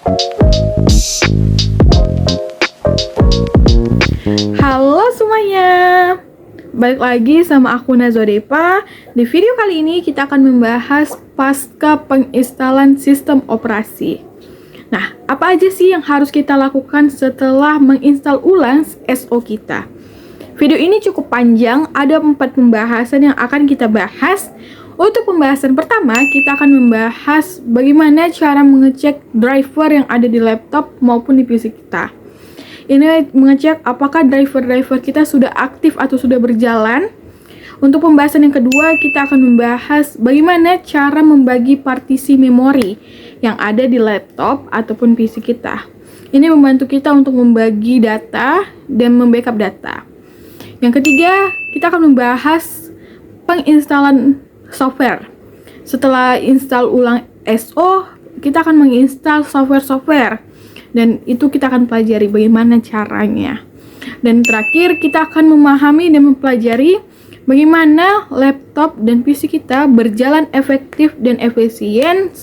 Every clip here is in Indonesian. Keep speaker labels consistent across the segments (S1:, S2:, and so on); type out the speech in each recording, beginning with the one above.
S1: Halo semuanya, balik lagi sama aku Nazodepa. Di video kali ini kita akan membahas pasca penginstalan sistem operasi. Nah, apa aja sih yang harus kita lakukan setelah menginstal ulang SO kita? Video ini cukup panjang, ada 4 pembahasan yang akan kita bahas. Untuk pembahasan pertama, kita akan membahas bagaimana cara mengecek driver yang ada di laptop maupun di PC kita. Ini mengecek apakah driver-driver kita sudah aktif atau sudah berjalan. Untuk pembahasan yang kedua, kita akan membahas bagaimana cara membagi partisi memori yang ada di laptop ataupun PC kita. Ini membantu kita untuk membagi data dan membackup data. Yang ketiga, kita akan membahas penginstalan software. Setelah install ulang SO, kita akan menginstal software-software. Dan itu kita akan pelajari bagaimana caranya. Dan terakhir, kita akan memahami dan mempelajari bagaimana laptop dan PC kita berjalan efektif dan efisien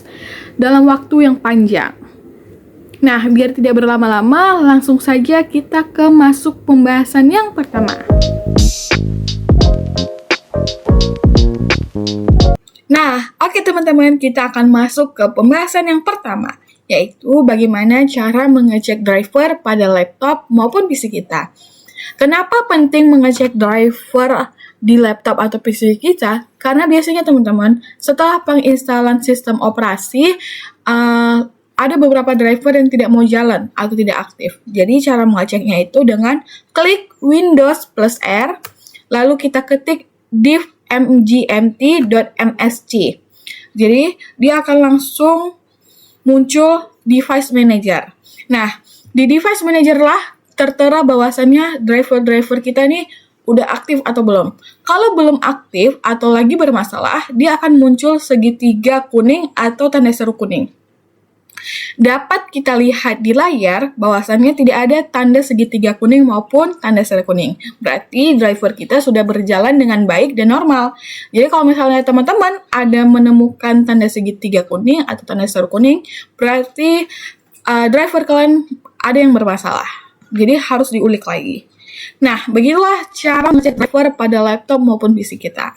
S1: dalam waktu yang panjang. Nah, biar tidak berlama-lama, langsung saja kita masuk pembahasan yang pertama. Nah, oke teman-teman, kita akan masuk ke pembahasan yang pertama, yaitu bagaimana cara mengecek driver pada laptop maupun PC kita. Kenapa penting mengecek driver di laptop atau PC kita? Karena biasanya teman-teman, setelah penginstalan sistem operasi, ada beberapa driver yang tidak mau jalan atau tidak aktif. Jadi cara mengeceknya itu dengan klik Windows plus R, lalu kita ketik div mgmt.msc. Jadi dia akan langsung muncul device manager. Nah, di device manager lah tertera bahwasannya driver-driver kita nih udah aktif atau belum. Kalau belum aktif atau lagi bermasalah, dia akan muncul segitiga kuning atau tanda seru kuning. Dapat kita lihat di layar bahwasannya tidak ada tanda segitiga kuning maupun tanda seru kuning. Berarti driver kita sudah berjalan dengan baik dan normal. Jadi kalau misalnya teman-teman ada menemukan tanda segitiga kuning atau tanda seru kuning, berarti driver kalian ada yang bermasalah. Jadi harus diulik lagi. Nah, begitulah cara mengecek driver pada laptop maupun PC kita.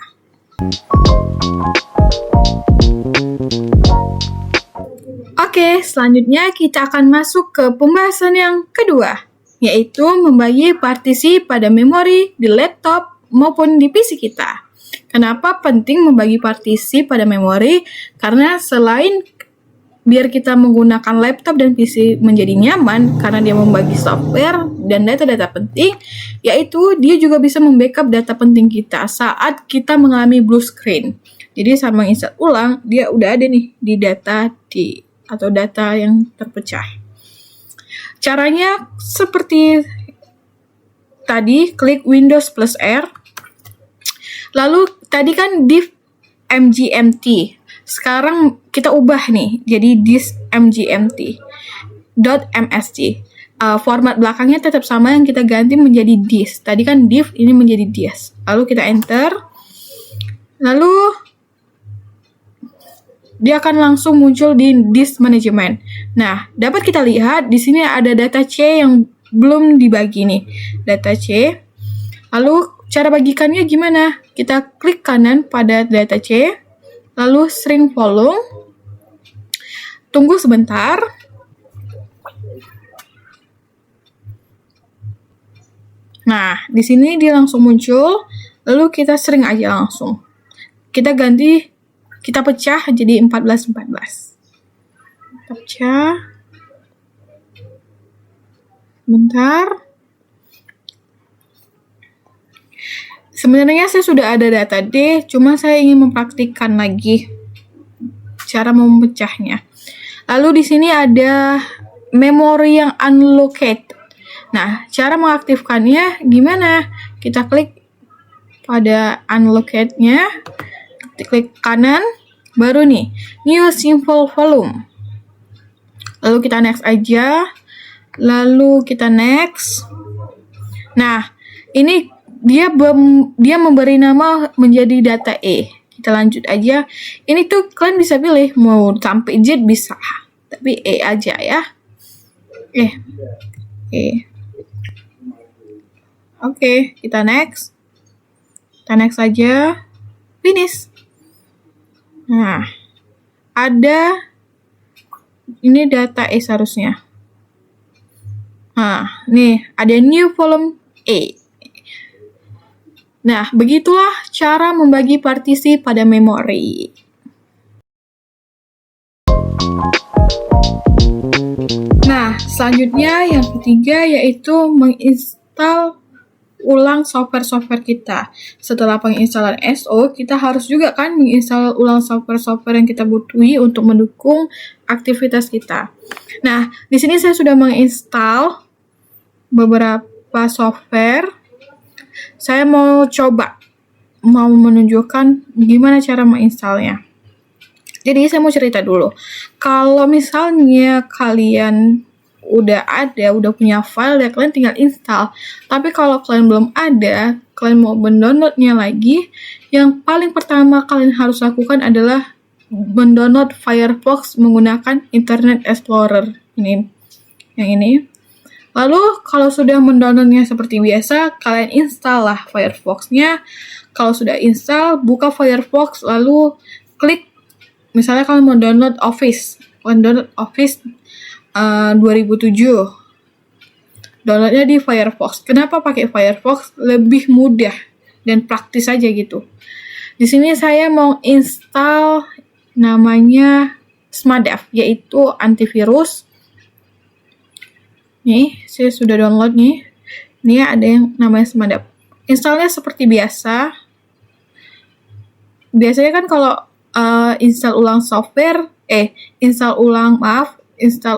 S1: Oke, selanjutnya kita akan masuk ke pembahasan yang kedua, yaitu membagi partisi pada memori di laptop maupun di PC kita. Kenapa penting membagi partisi pada memori? Karena selain biar kita menggunakan laptop dan PC menjadi nyaman karena dia membagi software dan data-data penting, yaitu dia juga bisa membackup data penting kita saat kita mengalami blue screen. Jadi saat menginstal ulang, dia udah ada nih di data atau data yang terpecah. Caranya seperti tadi, klik Windows plus R. Lalu tadi kan div mgmt. Sekarang kita ubah nih jadi disk mgmt.msc. Format belakangnya tetap sama, yang kita ganti menjadi disk. Tadi kan div, ini menjadi disk. Lalu kita enter. Lalu dia akan langsung muncul di disk management. Nah, dapat kita lihat di sini ada data C yang belum dibagi nih. Data C. Lalu cara bagikannya gimana? Kita klik kanan pada data C, lalu shrink volume. Tunggu sebentar. Nah, di sini dia langsung muncul, lalu kita shrink aja langsung. Kita pecah jadi 14. Kita pecah. Bentar. Sebenarnya saya sudah ada data D, cuma saya ingin mempraktikkan lagi cara memecahnya. Lalu di sini ada memori yang unallocated. Nah, cara mengaktifkannya gimana? Kita klik pada unallocated-nya. Klik kanan, baru nih new simple volume. Lalu kita next aja, lalu kita next. Nah, ini dia memberi nama menjadi data E. Kita lanjut aja. Ini tuh kalian bisa pilih mau sampai Z bisa, tapi E aja ya. E. Oke, kita next. Kita next aja. Finish. Nah, ada ini data E seharusnya. Nah, nih ada new volume E. Nah, begitulah cara membagi partisi pada memori. Nah, selanjutnya yang ketiga yaitu menginstal ulang software-software kita. Setelah penginstalan SO, kita harus juga kan menginstal ulang software-software yang kita butuhi untuk mendukung aktivitas kita. Nah, di sini saya sudah menginstal beberapa software. Saya mau menunjukkan gimana cara menginstalnya. Jadi saya mau cerita dulu. Kalau misalnya kalian udah punya file ya kalian tinggal install. Tapi kalau kalian belum ada, kalian mau mendownloadnya lagi, yang paling pertama kalian harus lakukan adalah mendownload Firefox menggunakan Internet Explorer ini. Yang ini. Lalu kalau sudah mendownloadnya seperti biasa, kalian install lah Firefox-nya. Kalau sudah install, buka Firefox lalu klik, misalnya kalian mau download Office. Kalian download Office 2007. Downloadnya di Firefox. Kenapa pakai Firefox? Lebih mudah dan praktis aja gitu. Di sini saya mau install namanya Smadaf, yaitu antivirus. Nih, saya sudah download nih. Ini ada yang namanya Smadaf. Installnya seperti biasa. Biasanya kan kalau install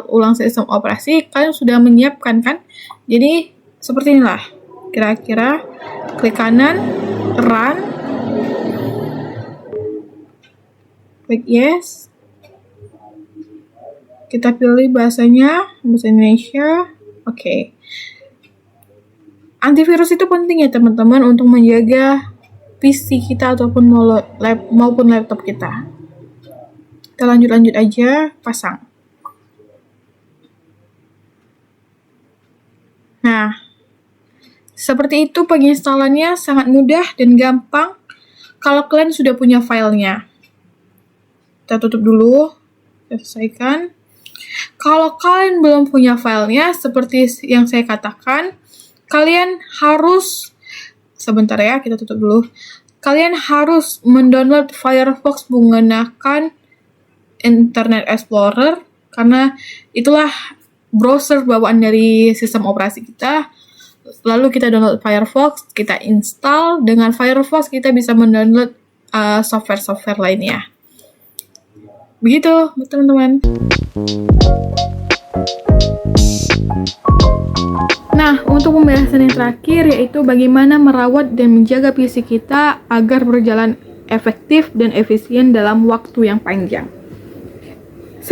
S1: ulang sistem operasi, kalian sudah menyiapkan kan? Jadi seperti inilah. Kira-kira klik kanan, run, klik yes. Kita pilih bahasanya, bahasa Indonesia. Oke. Antivirus itu penting ya teman-teman untuk menjaga PC kita ataupun maupun laptop kita. Kita lanjut aja, pasang. Nah, seperti itu penginstalannya sangat mudah dan gampang kalau kalian sudah punya filenya. Kita tutup dulu, kita selesaikan. Kalau kalian belum punya filenya, seperti yang saya katakan, kalian harus, sebentar ya, kita tutup dulu. Kalian harus mendownload Firefox menggunakan Internet Explorer, karena itulah browser bawaan dari sistem operasi kita. Lalu kita download Firefox, kita install. Dengan Firefox kita bisa mendownload software-software lainnya. Begitu, teman-teman. Nah, untuk pembahasan yang terakhir yaitu bagaimana merawat dan menjaga PC kita agar berjalan efektif dan efisien dalam waktu yang panjang. 1.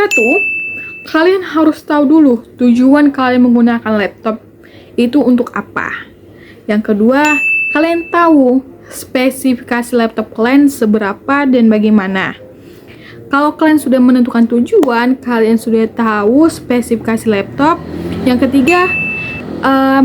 S1: Kalian harus tahu dulu tujuan kalian menggunakan laptop itu untuk apa. Yang kedua, kalian tahu spesifikasi laptop kalian seberapa dan bagaimana. Kalau kalian sudah menentukan tujuan, kalian sudah tahu spesifikasi laptop. Yang ketiga,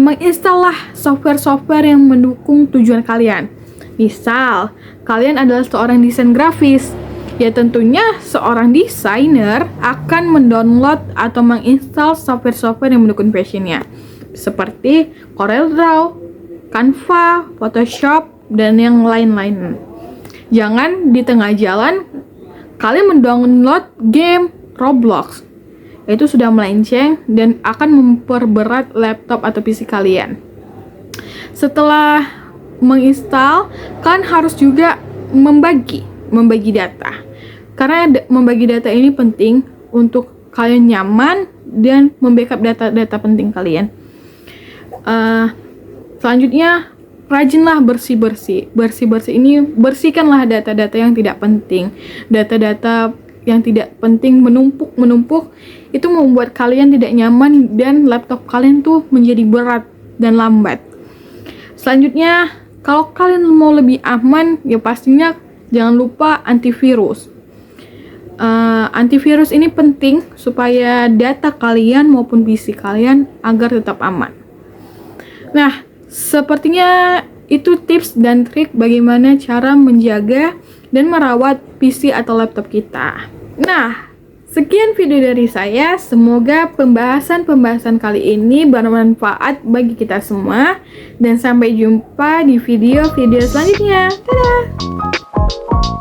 S1: menginstallah software-software yang mendukung tujuan kalian. Misal, kalian adalah seorang desain grafis. Ya tentunya seorang desainer akan mendownload atau menginstal software-software yang mendukung passionnya. Seperti CorelDRAW, Canva, Photoshop, dan yang lain-lain. Jangan di tengah jalan kalian mendownload game Roblox. Itu sudah melenceng dan akan memperberat laptop atau PC kalian. Setelah menginstal, kalian harus juga membagi data. Karena membagi data ini penting untuk kalian nyaman dan membackup data-data penting kalian. Selanjutnya, rajinlah bersih-bersih. Bersih-bersih ini bersihkanlah data-data yang tidak penting. Data-data yang tidak penting menumpuk itu membuat kalian tidak nyaman dan laptop kalian tuh menjadi berat dan lambat. Selanjutnya, kalau kalian mau lebih aman, ya pastinya jangan lupa antivirus. antivirus ini penting supaya data kalian maupun PC kalian agar tetap aman. Nah, sepertinya itu tips dan trik bagaimana cara menjaga dan merawat PC atau laptop kita. Nah, sekian video dari saya. Semoga pembahasan kali ini bermanfaat bagi kita semua. Dan sampai jumpa di video-video selanjutnya. Dadah!